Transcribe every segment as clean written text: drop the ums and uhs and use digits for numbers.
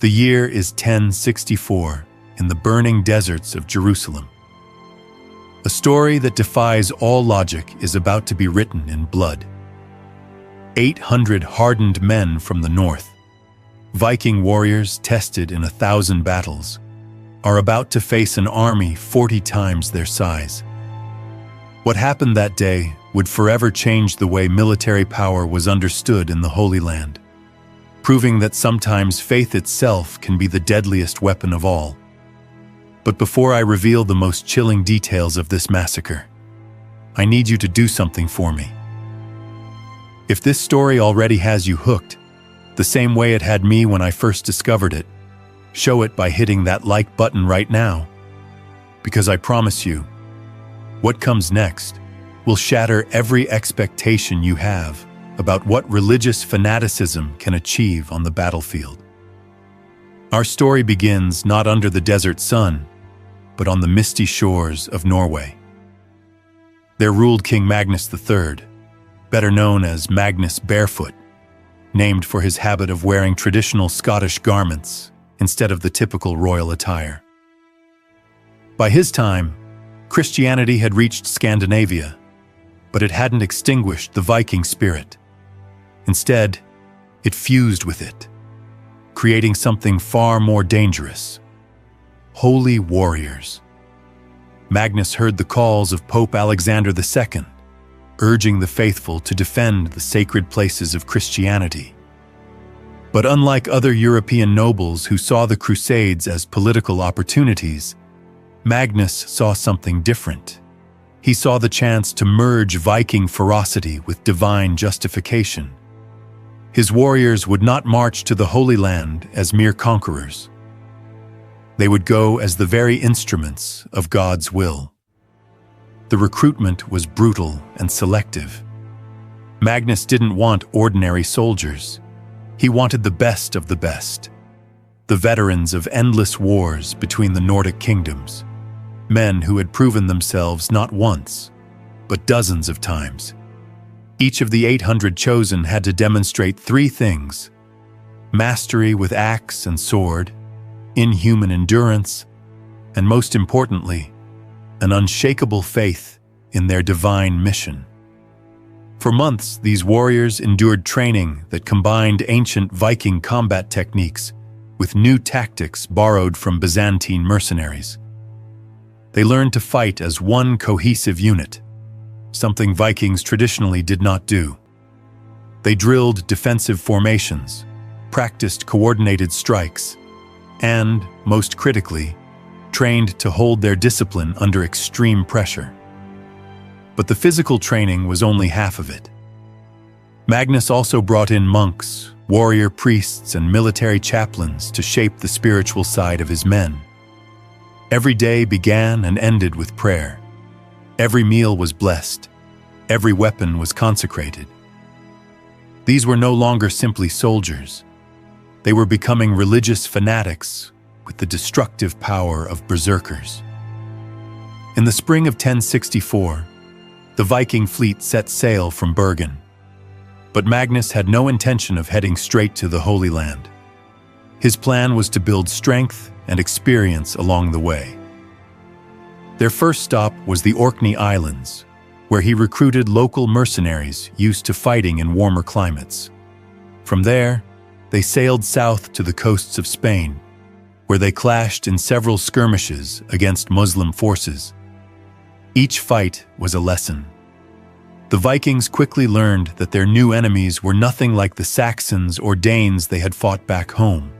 The year is 1064 in the burning deserts of Jerusalem. A story that defies all logic is about to be written in blood. 800 hardened men from the north, Viking warriors tested in 1,000 battles, are about to face an army 40 times their size. What happened that day would forever change the way military power was understood in the Holy Land, proving that sometimes faith itself can be the deadliest weapon of all. But before I reveal the most chilling details of this massacre, I need you to do something for me. If this story already has you hooked, the same way it had me when I first discovered it, show it by hitting that like button right now. Because I promise you, what comes next will shatter every expectation you have about what religious fanaticism can achieve on the battlefield. Our story begins not under the desert sun, but on the misty shores of Norway. There ruled King Magnus III, better known as Magnus Barefoot, named for his habit of wearing traditional Scottish garments instead of the typical royal attire. By his time, Christianity had reached Scandinavia, but it hadn't extinguished the Viking spirit. Instead, it fused with it, creating something far more dangerous: holy warriors. Magnus heard the calls of Pope Alexander II, urging the faithful to defend the sacred places of Christianity. But unlike other European nobles who saw the Crusades as political opportunities, Magnus saw something different. He saw the chance to merge Viking ferocity with divine justification. His warriors would not march to the Holy Land as mere conquerors. They would go as the very instruments of God's will. The recruitment was brutal and selective. Magnus didn't want ordinary soldiers. He wanted the best of the best, the veterans of endless wars between the Nordic kingdoms, men who had proven themselves not once, but dozens of times. Each of the 800 chosen had to demonstrate 3 things: mastery with axe and sword, inhuman endurance, and most importantly, an unshakable faith in their divine mission. For months, these warriors endured training that combined ancient Viking combat techniques with new tactics borrowed from Byzantine mercenaries. They learned to fight as one cohesive unit, something Vikings traditionally did not do. They drilled defensive formations, practiced coordinated strikes, and, most critically, trained to hold their discipline under extreme pressure. But the physical training was only half of it. Magnus also brought in monks, warrior priests, and military chaplains to shape the spiritual side of his men. Every day began and ended with prayer. Every meal was blessed. Every weapon was consecrated. These were no longer simply soldiers. They were becoming religious fanatics with the destructive power of berserkers. In the spring of 1064, the Viking fleet set sail from Bergen. But Magnus had no intention of heading straight to the Holy Land. His plan was to build strength and experience along the way. Their first stop was the Orkney Islands, where he recruited local mercenaries used to fighting in warmer climates. From there, they sailed south to the coasts of Spain, where they clashed in several skirmishes against Muslim forces. Each fight was a lesson. The Vikings quickly learned that their new enemies were nothing like the Saxons or Danes they had fought back home.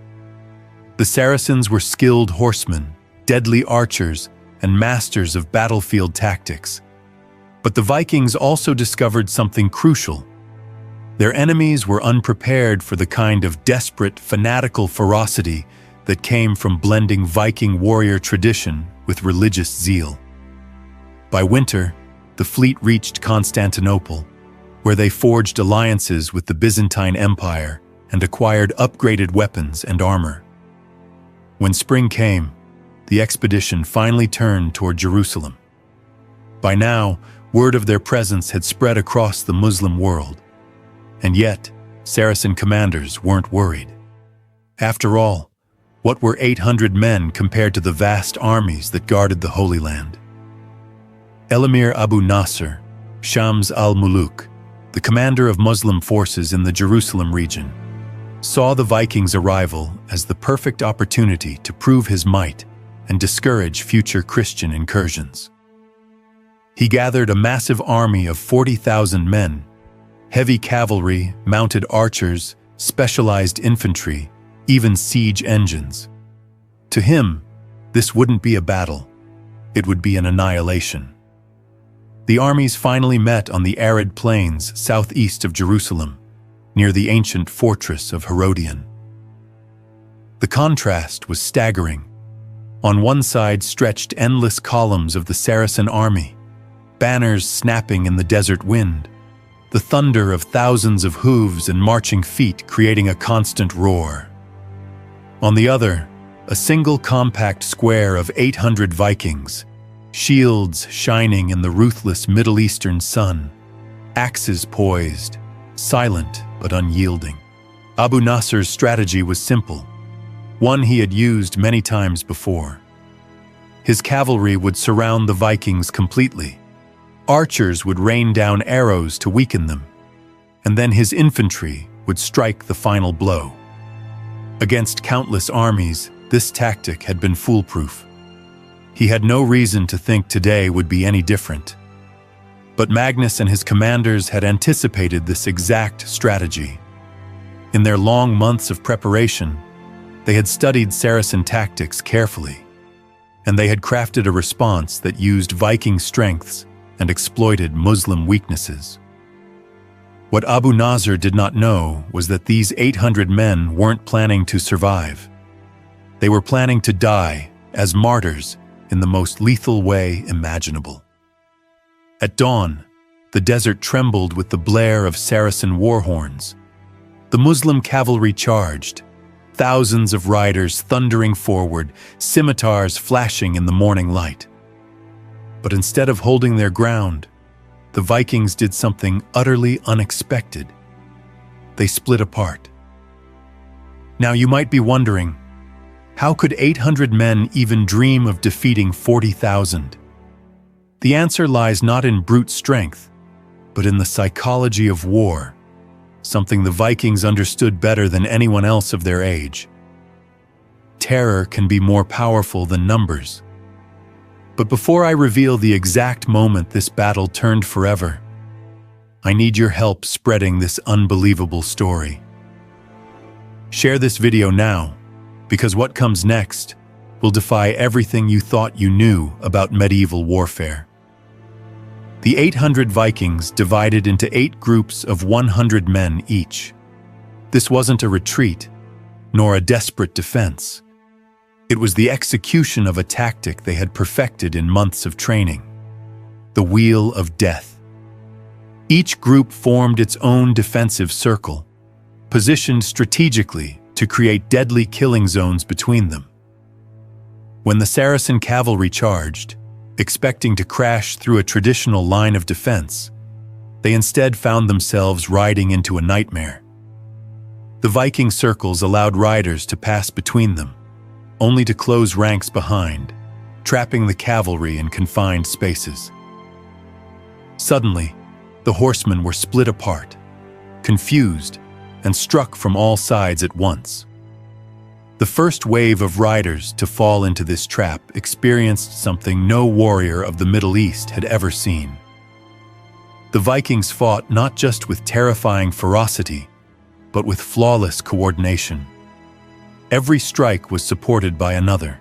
The Saracens were skilled horsemen, deadly archers, and masters of battlefield tactics. But the Vikings also discovered something crucial. Their enemies were unprepared for the kind of desperate, fanatical ferocity that came from blending Viking warrior tradition with religious zeal. By winter, the fleet reached Constantinople, where they forged alliances with the Byzantine Empire and acquired upgraded weapons and armor. When spring came, the expedition finally turned toward Jerusalem. By now, word of their presence had spread across the Muslim world. And yet, Saracen commanders weren't worried. After all, What were 800 men compared to the vast armies that guarded the Holy Land? Elamir Abu Nasr, Shams al-Muluk, the commander of Muslim forces in the Jerusalem region, saw the Vikings' arrival as the perfect opportunity to prove his might and discourage future Christian incursions. He gathered a massive army of 40,000 men, heavy cavalry, mounted archers, specialized infantry, even siege engines. To him, this wouldn't be a battle, it would be an annihilation. The armies finally met on the arid plains southeast of Jerusalem, near the ancient fortress of Herodion. The contrast was staggering. On one side stretched endless columns of the Saracen army, banners snapping in the desert wind, the thunder of thousands of hooves and marching feet creating a constant roar. On the other, a single compact square of 800 Vikings, shields shining in the ruthless Middle Eastern sun, axes poised, silent but unyielding. Abu Nasr's strategy was simple, one he had used many times before. His cavalry would surround the Vikings completely. Archers would rain down arrows to weaken them, and then his infantry would strike the final blow. Against countless armies, this tactic had been foolproof. He had no reason to think today would be any different. But Magnus and his commanders had anticipated this exact strategy. In their long months of preparation, they had studied Saracen tactics carefully, and they had crafted a response that used Viking strengths and exploited Muslim weaknesses. What Abu Nasr did not know was that these 800 men weren't planning to survive. They were planning to die as martyrs in the most lethal way imaginable. At dawn, the desert trembled with the blare of Saracen war horns. The Muslim cavalry charged, thousands of riders thundering forward, scimitars flashing in the morning light. But instead of holding their ground, the Vikings did something utterly unexpected. They split apart. Now you might be wondering, how could 800 men even dream of defeating 40,000? The answer lies not in brute strength, but in the psychology of war, something the Vikings understood better than anyone else of their age. Terror can be more powerful than numbers. But before I reveal the exact moment this battle turned forever, I need your help spreading this unbelievable story. Share this video now, because what comes next will defy everything you thought you knew about medieval warfare. The 800 Vikings divided into 8 groups of 100 men each. This wasn't a retreat, nor a desperate defense. It was the execution of a tactic they had perfected in months of training: the Wheel of Death. Each group formed its own defensive circle, positioned strategically to create deadly killing zones between them. When the Saracen cavalry charged, expecting to crash through a traditional line of defense, they instead found themselves riding into a nightmare. The Viking circles allowed riders to pass between them, only to close ranks behind, trapping the cavalry in confined spaces. Suddenly, the horsemen were split apart, confused, and struck from all sides at once. The first wave of riders to fall into this trap experienced something no warrior of the Middle East had ever seen. The Vikings fought not just with terrifying ferocity, but with flawless coordination. Every strike was supported by another.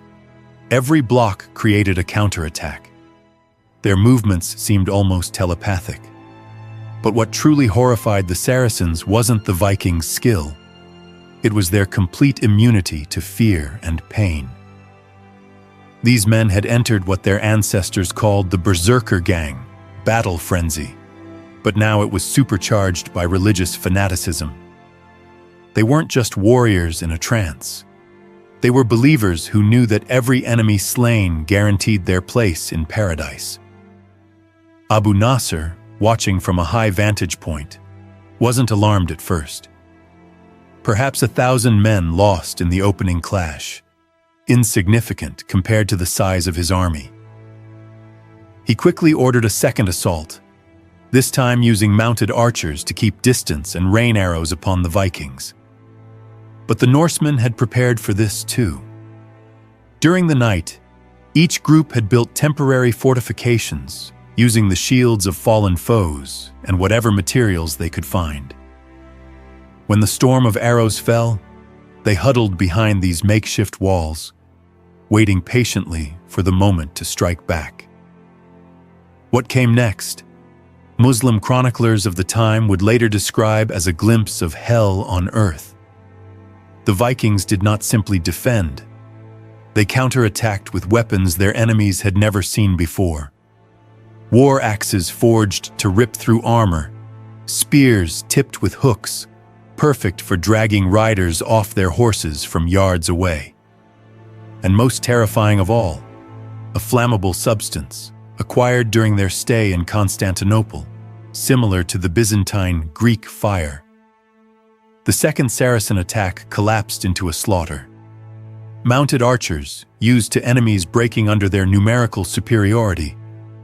Every block created a counterattack. Their movements seemed almost telepathic. But what truly horrified the Saracens wasn't the Vikings' skill. It was their complete immunity to fear and pain. These men had entered what their ancestors called the Berserker Gang, battle frenzy, but now it was supercharged by religious fanaticism. They weren't just warriors in a trance. They were believers who knew that every enemy slain guaranteed their place in paradise. Abu Nasr, watching from a high vantage point, wasn't alarmed at first. Perhaps 1,000 men lost in the opening clash, insignificant compared to the size of his army. He quickly ordered a second assault, this time using mounted archers to keep distance and rain arrows upon the Vikings. But the Norsemen had prepared for this too. During the night, each group had built temporary fortifications, using the shields of fallen foes and whatever materials they could find. When the storm of arrows fell, they huddled behind these makeshift walls, waiting patiently for the moment to strike back. What came next? Muslim chroniclers of the time would later describe as a glimpse of hell on earth. The Vikings did not simply defend. They counterattacked with weapons their enemies had never seen before. War axes forged to rip through armor, spears tipped with hooks, perfect for dragging riders off their horses from yards away. And most terrifying of all, a flammable substance acquired during their stay in Constantinople, similar to the Byzantine Greek fire. The second Saracen attack collapsed into a slaughter. Mounted archers, used to enemies breaking under their numerical superiority,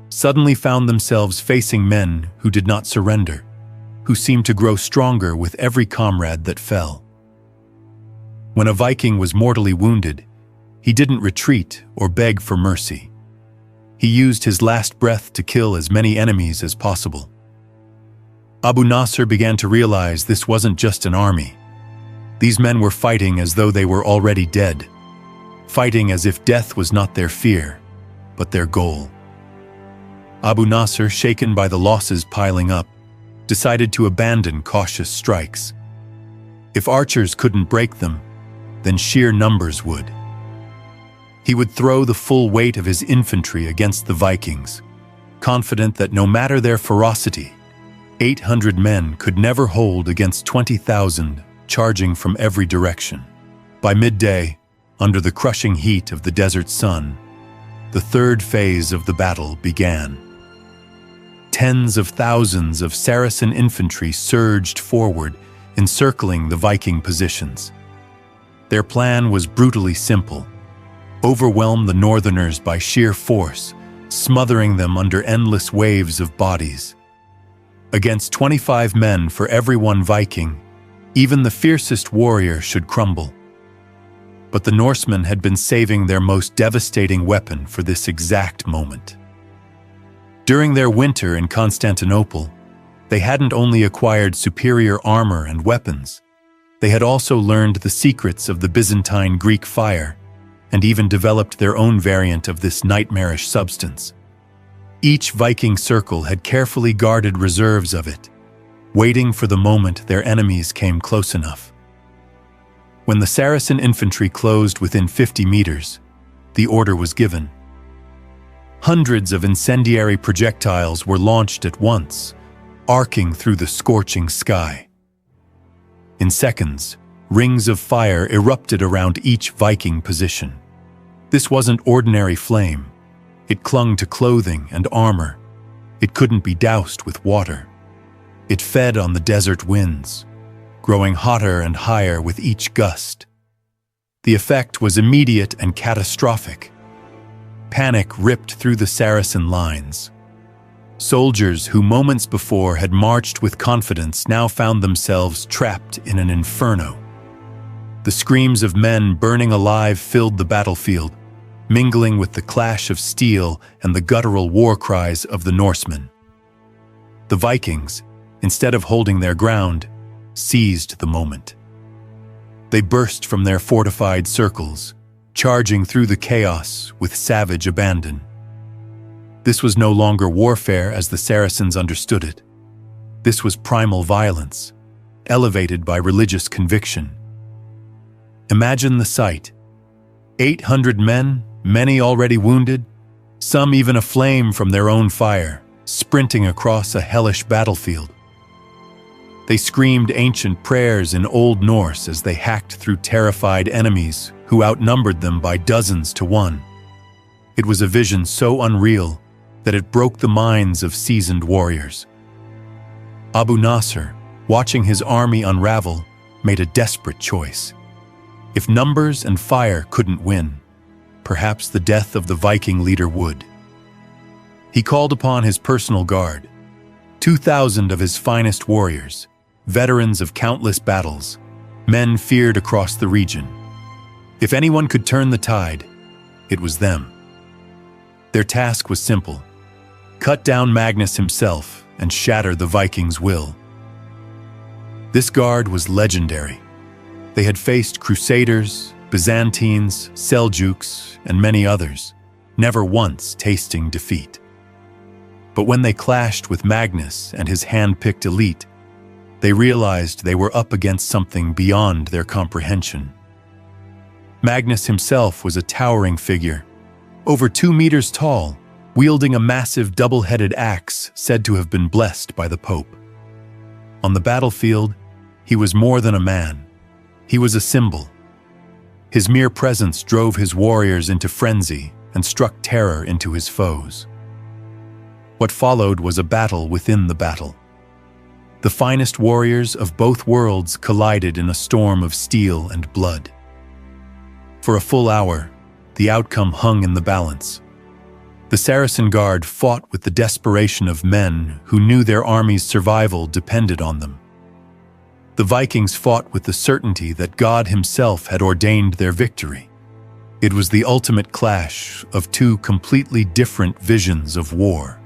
suddenly found themselves facing men who did not surrender, who seemed to grow stronger with every comrade that fell. When a Viking was mortally wounded, he didn't retreat or beg for mercy. He used his last breath to kill as many enemies as possible. Abu Nasr began to realize this wasn't just an army. These men were fighting as though they were already dead, fighting as if death was not their fear, but their goal. Abu Nasr, shaken by the losses piling up, decided to abandon cautious strikes. If archers couldn't break them, then sheer numbers would. He would throw the full weight of his infantry against the Vikings, confident that no matter their ferocity, 800 men could never hold against 20,000 charging from every direction. By midday, under the crushing heat of the desert sun, the third phase of the battle began. Tens of thousands of Saracen infantry surged forward, encircling the Viking positions. Their plan was brutally simple: overwhelm the Northerners by sheer force, smothering them under endless waves of bodies. Against 25 men for every one Viking, even the fiercest warrior should crumble. But the Norsemen had been saving their most devastating weapon for this exact moment. During their winter in Constantinople, they hadn't only acquired superior armor and weapons, they had also learned the secrets of the Byzantine Greek fire, and even developed their own variant of this nightmarish substance. Each Viking circle had carefully guarded reserves of it, waiting for the moment their enemies came close enough. When the Saracen infantry closed within 50 meters, the order was given. Hundreds of incendiary projectiles were launched at once, arcing through the scorching sky. In seconds, rings of fire erupted around each Viking position. This wasn't ordinary flame. It clung to clothing and armor. It couldn't be doused with water. It fed on the desert winds, growing hotter and higher with each gust. The effect was immediate and catastrophic. Panic ripped through the Saracen lines. Soldiers who moments before had marched with confidence now found themselves trapped in an inferno. The screams of men burning alive filled the battlefield, mingling with the clash of steel and the guttural war cries of the Norsemen. The Vikings, instead of holding their ground, seized the moment. They burst from their fortified circles, charging through the chaos with savage abandon. This was no longer warfare as the Saracens understood it. This was primal violence, elevated by religious conviction. Imagine the sight. 800 men, many already wounded, some even aflame from their own fire, sprinting across a hellish battlefield. They screamed ancient prayers in Old Norse as they hacked through terrified enemies who outnumbered them by dozens to one. It was a vision so unreal that it broke the minds of seasoned warriors. Abu Nasr, watching his army unravel, made a desperate choice. If numbers and fire couldn't win, perhaps the death of the Viking leader would. He called upon his personal guard, 2,000 of his finest warriors, veterans of countless battles, men feared across the region. If anyone could turn the tide, it was them. Their task was simple: cut down Magnus himself and shatter the Vikings' will. This guard was legendary. They had faced Crusaders, Byzantines, Seljuks, and many others, never once tasting defeat. But when they clashed with Magnus and his hand-picked elite, they realized they were up against something beyond their comprehension. Magnus himself was a towering figure, over 2 meters tall, wielding a massive double-headed axe said to have been blessed by the Pope. On the battlefield, he was more than a man. He was a symbol. His mere presence drove his warriors into frenzy and struck terror into his foes. What followed was a battle within the battle. The finest warriors of both worlds collided in a storm of steel and blood. For a full hour, the outcome hung in the balance. The Saracen Guard fought with the desperation of men who knew their army's survival depended on them. The Vikings fought with the certainty that God himself had ordained their victory. It was the ultimate clash of two completely different visions of war.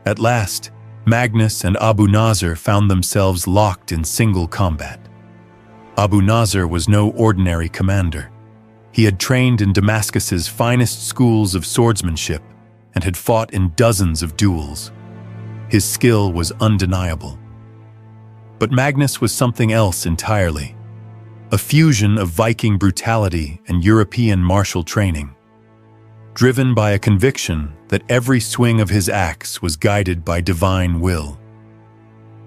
At last, Magnus and Abu Nasr found themselves locked in single combat. Abu Nasr was no ordinary commander. He had trained in Damascus's finest schools of swordsmanship and had fought in dozens of duels. His skill was undeniable. But Magnus was something else entirely, a fusion of Viking brutality and European martial training. Driven by a conviction that every swing of his axe was guided by divine will.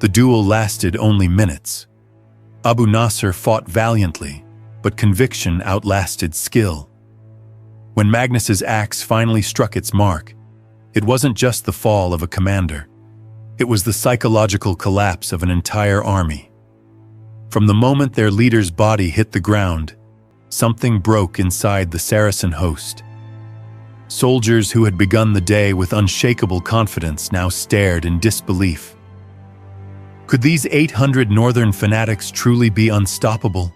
The duel lasted only minutes. Abu Nasr fought valiantly, but conviction outlasted skill. When Magnus's axe finally struck its mark, it wasn't just the fall of a commander. It was the psychological collapse of an entire army. From the moment their leader's body hit the ground, something broke inside the Saracen host. Soldiers who had begun the day with unshakable confidence now stared in disbelief. Could these 800 northern fanatics truly be unstoppable?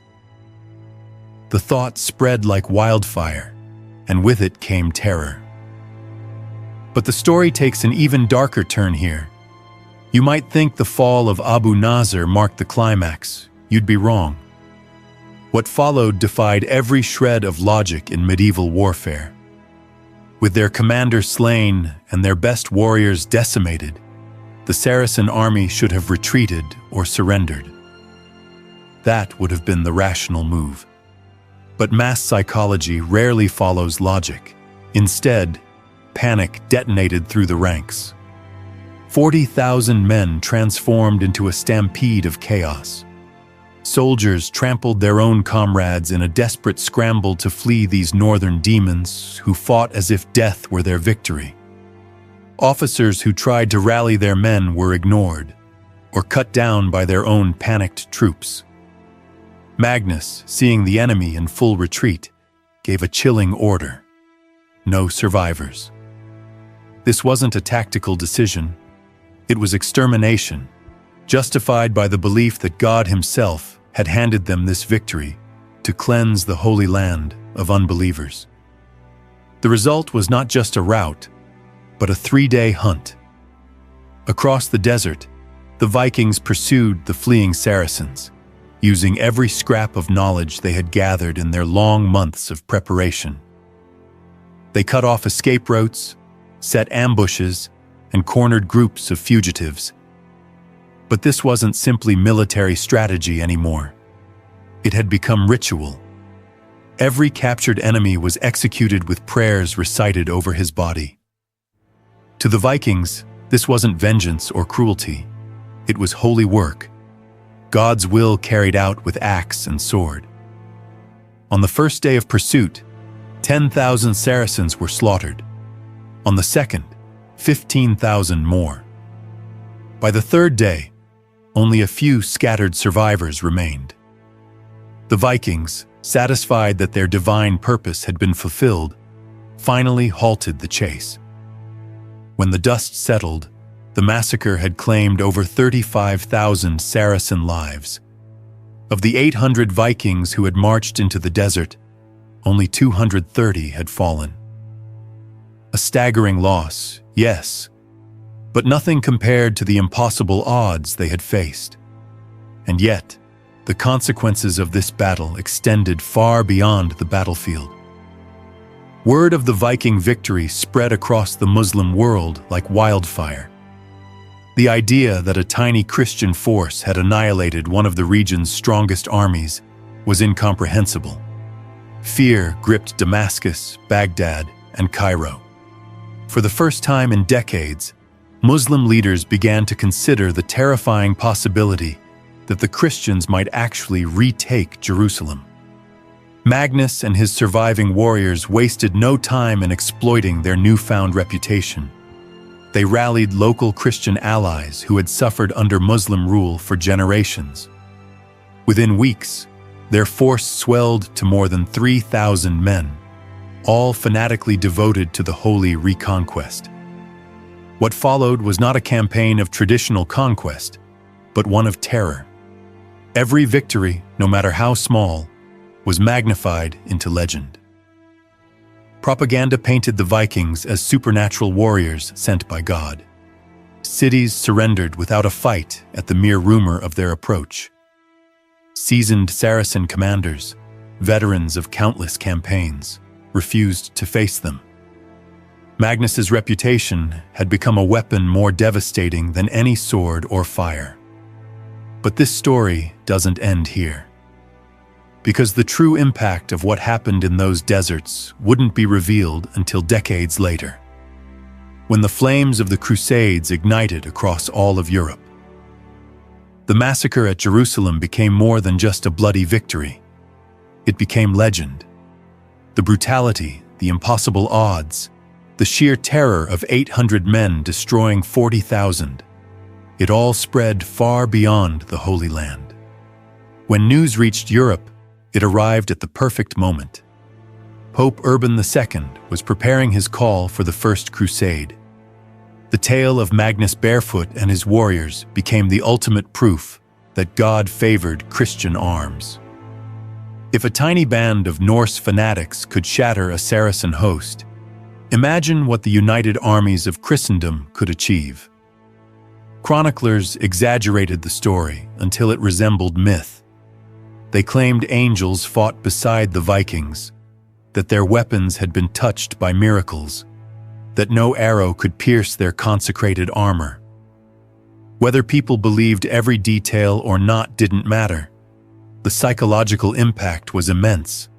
The thought spread like wildfire, and with it came terror. But the story takes an even darker turn here. You might think the fall of Abu Nasr marked the climax. You'd be wrong. What followed defied every shred of logic in medieval warfare. With their commander slain and their best warriors decimated, the Saracen army should have retreated or surrendered. That would have been the rational move. But mass psychology rarely follows logic. Instead, panic detonated through the ranks. 40,000 men transformed into a stampede of chaos. Soldiers trampled their own comrades in a desperate scramble to flee these northern demons who fought as if death were their victory. Officers who tried to rally their men were ignored or cut down by their own panicked troops. Magnus, seeing the enemy in full retreat, gave a chilling order: no survivors. This wasn't a tactical decision. It was extermination, justified by the belief that God himself had handed them this victory to cleanse the Holy Land of unbelievers. The result was not just a rout, but a 3-day hunt. Across the desert, the Vikings pursued the fleeing Saracens, using every scrap of knowledge they had gathered in their long months of preparation. They cut off escape routes, set ambushes, and cornered groups of fugitives. But this wasn't simply military strategy anymore. It had become ritual. Every captured enemy was executed with prayers recited over his body. To the Vikings, this wasn't vengeance or cruelty. It was holy work, God's will carried out with axe and sword. On the first day of pursuit, 10,000 Saracens were slaughtered. On the second, 15,000 more. By the third day, only a few scattered survivors remained. The Vikings, satisfied that their divine purpose had been fulfilled, finally halted the chase. When the dust settled, the massacre had claimed over 35,000 Saracen lives. Of the 800 Vikings who had marched into the desert, only 230 had fallen. A staggering loss, yes, but nothing compared to the impossible odds they had faced. And yet, the consequences of this battle extended far beyond the battlefield. Word of the Viking victory spread across the Muslim world like wildfire. The idea that a tiny Christian force had annihilated one of the region's strongest armies was incomprehensible. Fear gripped Damascus, Baghdad, and Cairo. For the first time in decades, Muslim leaders began to consider the terrifying possibility that the Christians might actually retake Jerusalem. Magnus and his surviving warriors wasted no time in exploiting their newfound reputation. They rallied local Christian allies who had suffered under Muslim rule for generations. Within weeks, their force swelled to more than 3,000 men, all fanatically devoted to the holy reconquest. What followed was not a campaign of traditional conquest, but one of terror. Every victory, no matter how small, was magnified into legend. Propaganda painted the Vikings as supernatural warriors sent by God. Cities surrendered without a fight at the mere rumor of their approach. Seasoned Saracen commanders, veterans of countless campaigns, refused to face them. Magnus's reputation had become a weapon more devastating than any sword or fire. But this story doesn't end here. Because the true impact of what happened in those deserts wouldn't be revealed until decades later, when the flames of the Crusades ignited across all of Europe. The massacre at Jerusalem became more than just a bloody victory. It became legend. The brutality, the impossible odds, the sheer terror of 800 men destroying 40,000, it all spread far beyond the Holy Land. When news reached Europe, it arrived at the perfect moment. Pope Urban II was preparing his call for the First Crusade. The tale of Magnus Barefoot and his warriors became the ultimate proof that God favored Christian arms. If a tiny band of Norse fanatics could shatter a Saracen host, imagine what the united armies of Christendom could achieve. Chroniclers exaggerated the story until it resembled myth. They claimed angels fought beside the Vikings, that their weapons had been touched by miracles, that no arrow could pierce their consecrated armor. Whether people believed every detail or not didn't matter. The psychological impact was immense.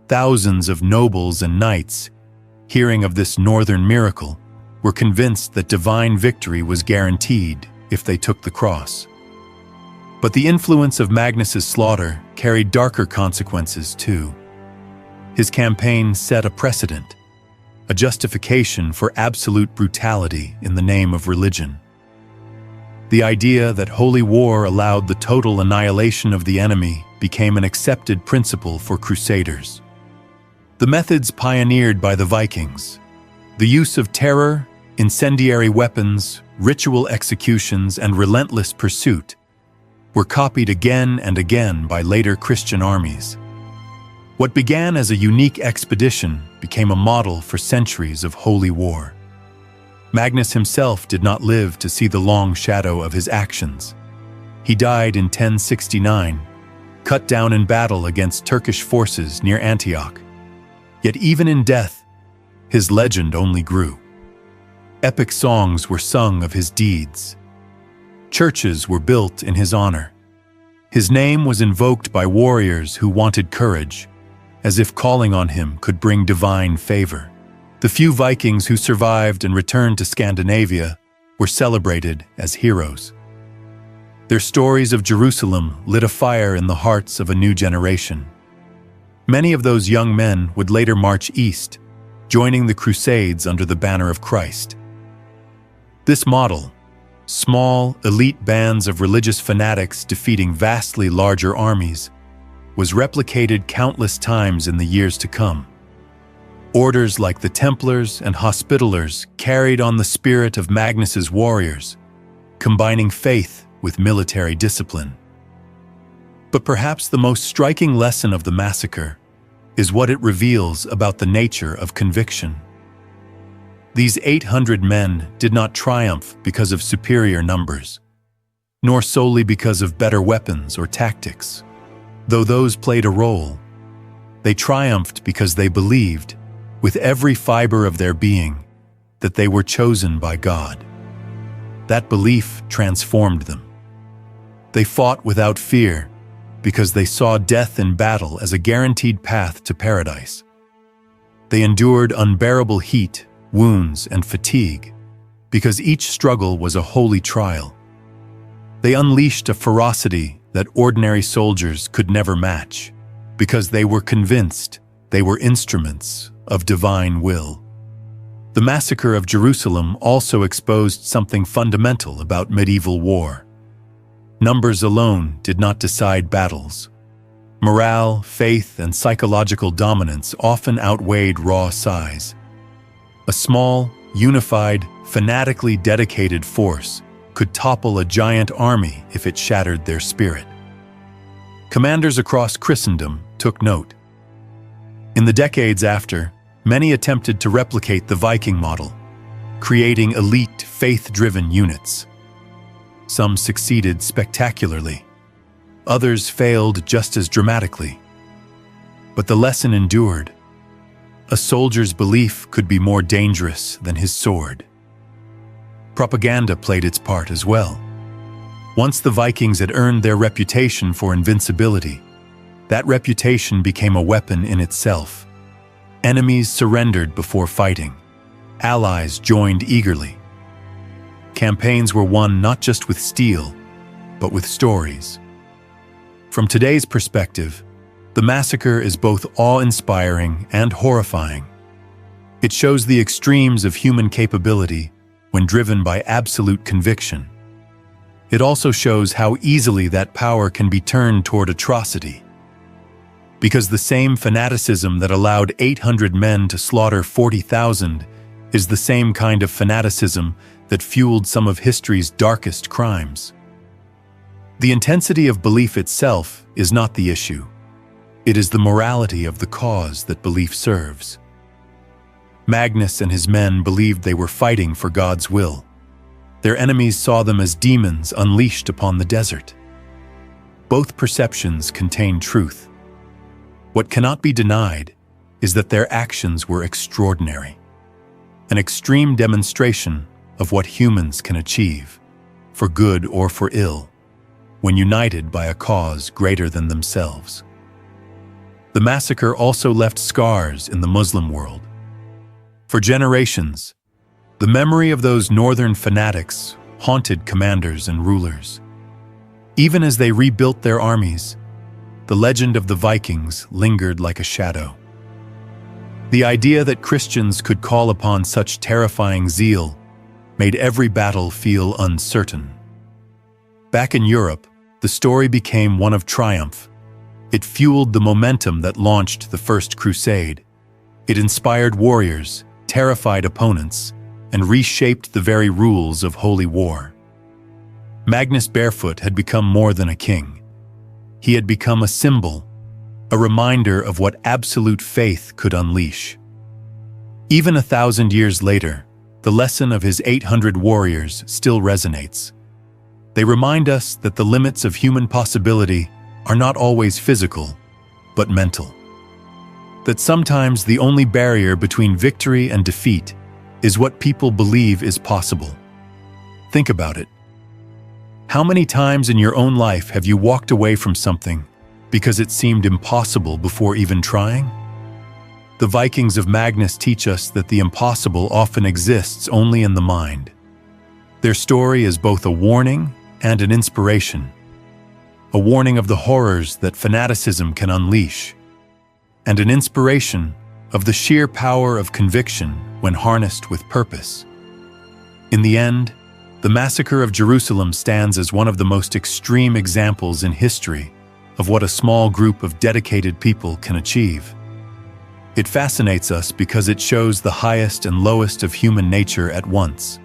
Thousands of nobles and knights, hearing of this northern miracle, were convinced that divine victory was guaranteed if they took the cross. But the influence of Magnus's slaughter carried darker consequences too. His campaign set a precedent, a justification for absolute brutality in the name of religion. The idea that holy war allowed the total annihilation of the enemy became an accepted principle for crusaders. The methods pioneered by the Vikings, the use of terror, incendiary weapons, ritual executions, and relentless pursuit, were copied again and again by later Christian armies. What began as a unique expedition became a model for centuries of holy war. Magnus himself did not live to see the long shadow of his actions. He died in 1069, cut down in battle against Turkish forces near Antioch. Yet even in death, his legend only grew. Epic songs were sung of his deeds. Churches were built in his honor. His name was invoked by warriors who wanted courage, as if calling on him could bring divine favor. The few Vikings who survived and returned to Scandinavia were celebrated as heroes. Their stories of Jerusalem lit a fire in the hearts of a new generation. Many of those young men would later march east, joining the Crusades under the banner of Christ. This model, small, elite bands of religious fanatics defeating vastly larger armies, was replicated countless times in the years to come. Orders like the Templars and Hospitallers carried on the spirit of Magnus's warriors, combining faith with military discipline. But perhaps the most striking lesson of the massacre is what it reveals about the nature of conviction. These 800 men did not triumph because of superior numbers, nor solely because of better weapons or tactics. Though those played a role, they triumphed because they believed, with every fiber of their being, that they were chosen by God. That belief transformed them. They fought without fear because they saw death in battle as a guaranteed path to paradise. They endured unbearable heat, wounds, and fatigue because each struggle was a holy trial. They unleashed a ferocity that ordinary soldiers could never match because they were convinced they were instruments of divine will. The massacre of Jerusalem also exposed something fundamental about medieval war. Numbers alone did not decide battles. Morale, faith, and psychological dominance often outweighed raw size. A small, unified, fanatically dedicated force could topple a giant army if it shattered their spirit. Commanders across Christendom took note. In the decades after, many attempted to replicate the Viking model, creating elite, faith-driven units. Some succeeded spectacularly. Others failed just as dramatically. But the lesson endured. A soldier's belief could be more dangerous than his sword. Propaganda played its part as well. Once the Vikings had earned their reputation for invincibility, that reputation became a weapon in itself. Enemies surrendered before fighting. Allies joined eagerly. Campaigns were won not just with steel, but with stories. From today's perspective, the massacre is both awe-inspiring and horrifying. It shows the extremes of human capability when driven by absolute conviction. It also shows how easily that power can be turned toward atrocity. Because the same fanaticism that allowed 800 men to slaughter 40,000 is the same kind of fanaticism that fueled some of history's darkest crimes. The intensity of belief itself is not the issue. It is the morality of the cause that belief serves. Magnus and his men believed they were fighting for God's will. Their enemies saw them as demons unleashed upon the desert. Both perceptions contain truth. What cannot be denied is that their actions were extraordinary, an extreme demonstration of what humans can achieve, for good or for ill, when united by a cause greater than themselves. The massacre also left scars in the Muslim world. For generations, the memory of those northern fanatics haunted commanders and rulers. Even as they rebuilt their armies, the legend of the Vikings lingered like a shadow. The idea that Christians could call upon such terrifying zeal made every battle feel uncertain. Back in Europe, the story became one of triumph. It fueled the momentum that launched the First Crusade. It inspired warriors, terrified opponents, and reshaped the very rules of holy war. Magnus Barefoot had become more than a king. He had become a symbol, a reminder of what absolute faith could unleash. Even 1,000 years later, the lesson of his 800 warriors still resonates. They remind us that the limits of human possibility are not always physical, but mental. That sometimes the only barrier between victory and defeat is what people believe is possible. Think about it. How many times in your own life have you walked away from something because it seemed impossible before even trying? The Vikings of Magnus teach us that the impossible often exists only in the mind. Their story is both a warning and an inspiration. A warning of the horrors that fanaticism can unleash, and an inspiration of the sheer power of conviction when harnessed with purpose. In the end, the massacre of Jerusalem stands as one of the most extreme examples in history of what a small group of dedicated people can achieve. It fascinates us because it shows the highest and lowest of human nature at once.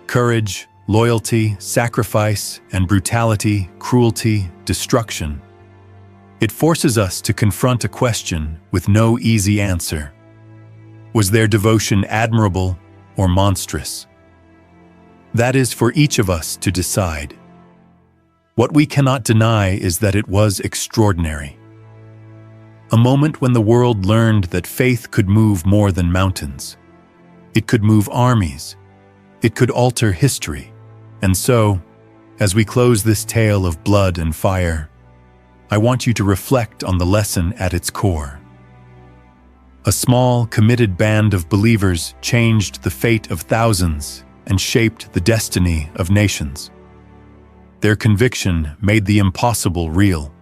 Courage, loyalty, sacrifice, and brutality, cruelty, destruction. It forces us to confront a question with no easy answer. Was their devotion admirable or monstrous? That is for each of us to decide. What we cannot deny is that it was extraordinary. A moment when the world learned that faith could move more than mountains. It could move armies. It could alter history. And so, as we close this tale of blood and fire, I want you to reflect on the lesson at its core. A small, committed band of believers changed the fate of thousands and shaped the destiny of nations. Their conviction made the impossible real.